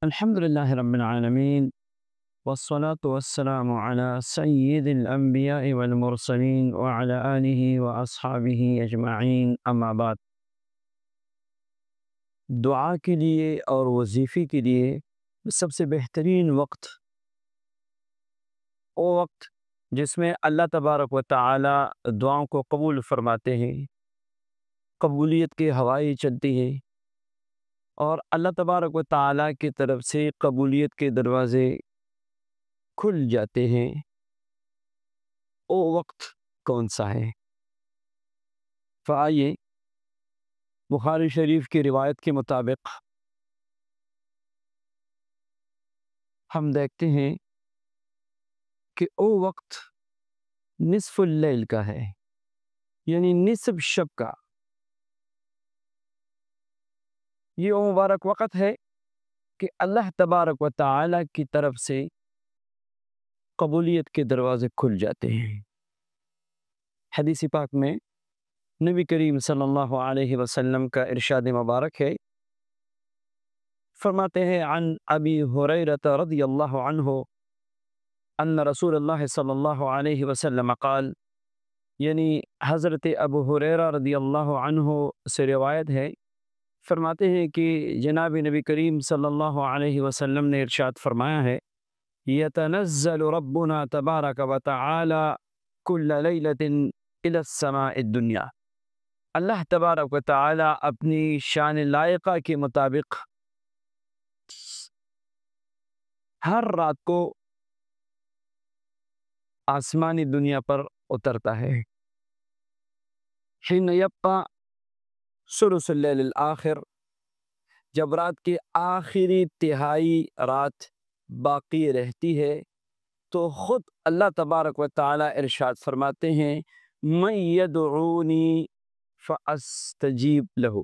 الحمد لله رب العالمين، والصلاة والسلام على سيد الأنبياء والمرسلين وعلى آله وأصحابه أجمعين، أما بعد۔ دعا کے لیے اور وظیفے کے لیے سب سے بہترین وقت وہ وقت جس میں اللہ تبارک و تعالی دعاؤں کو قبول فرماتے ہیں، قبولیت کے ہوائیں چلتی ہیں اور اللہ تبارک و تعالی کی طرف سے قبولیت کے دروازے کھل جاتے ہیں۔ وہ وقت کون سا ہے؟ فآئیے بخاری شریف کی روایت کے مطابق ہم دیکھتے ہیں کہ وہ وقت نصف اللیل کا ہے، یعنی نصف شب کا۔ یہ وہ مبارک وقت ہے کہ اللہ تبارک و تعالی کی طرف سے قبولیت کے دروازے کھل جاتے ہیں۔ حدیث پاک میں نبی کریم صلی اللہ علیہ وسلم کا ارشاد مبارک ہے، فرماتے ہیں عن ابی ہریرہ رضی اللہ عنہ ان رسول اللہ صلی اللہ علیہ وسلم قال، یعنی حضرت ابو ہریرہ رضی اللہ عنہ سے روایت ہے، فرماتے ہیں کہ جناب نبی کریم صلی اللہ علیہ وسلم نے ارشاد فرمایا ہے، یتنزل ربنا تبارک و تعالی کل لیلۃ الی السماء الدنیا۔ اللہ تبارک و تعالی اپنی شان لائقہ کے مطابق ہر رات کو آسمانی دنیا پر اترتا ہے۔ حین یبقی ثلث اللیل الآخر، جب رات کی آخری تہائی رات باقی رہتی ہے تو خود اللہ تبارک و تعالی ارشاد فرماتے ہیں، من یدعونی فاستجیب لہ۔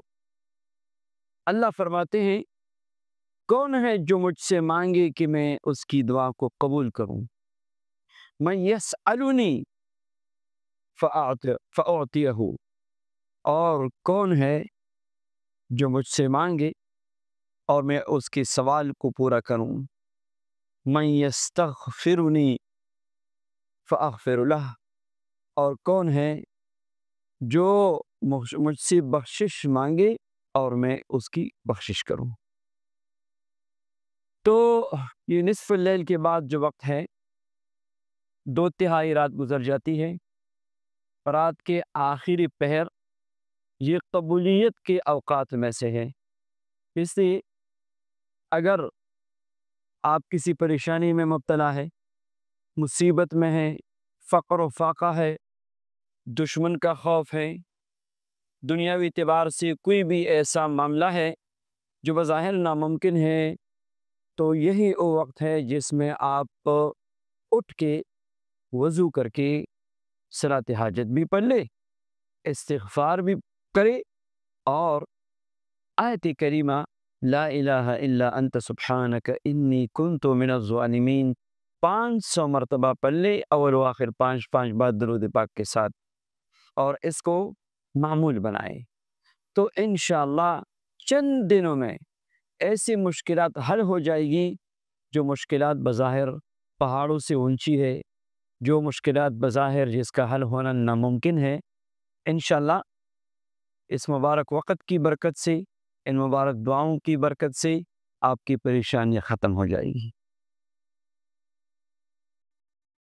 اللہ فرماتے ہیں کون ہے جو مجھ سے مانگے کہ میں اس کی دعا کو قبول کروں۔ من یسألنی فأعطیہ، اور کون ہے جو مجھ سے مانگے اور میں اس کے سوال کو پورا کروں۔ من یستغفرنی فاغفر لہ، اور کون ہے جو مجھ سے بخشش مانگے اور میں اس کی بخشش کروں۔ تو یہ نصف اللیل کے بعد جو وقت ہے، 2/3 رات گزر جاتی ہے، رات کے آخری پہر یہ قبولیت کے اوقات میں سے ہے۔ اس لیے اگر آپ کسی پریشانی میں مبتلا ہے، مصیبت میں ہے، فقر و فاقہ ہے، دشمن کا خوف ہے، دنیاوی اعتبار سے کوئی بھی ایسا معاملہ ہے جو بظاہر ناممکن ہے، تو یہی وہ وقت ہے جس میں آپ اٹھ کے وضو کر کے صلاۃ حاجت بھی پڑھ لے، استغفار بھی کرے اور آیت کریمہ لا الہ الا انت سبحانک انی کنت من الظالمین 500 مرتبہ پڑھ لے، اول و آخر 5 بار درود پاک کے ساتھ، اور اس کو معمول بنائے، تو انشاءاللہ چند دنوں میں ایسی مشکلات حل ہو جائے گی جو مشکلات بظاہر پہاڑوں سے اونچی ہے، جو مشکلات بظاہر جس کا حل ہونا ناممکن ہے، انشاءاللہ اس مبارک وقت کی برکت سے، ان مبارک دعاؤں کی برکت سے آپ کی پریشانیاں ختم ہو جائے گی۔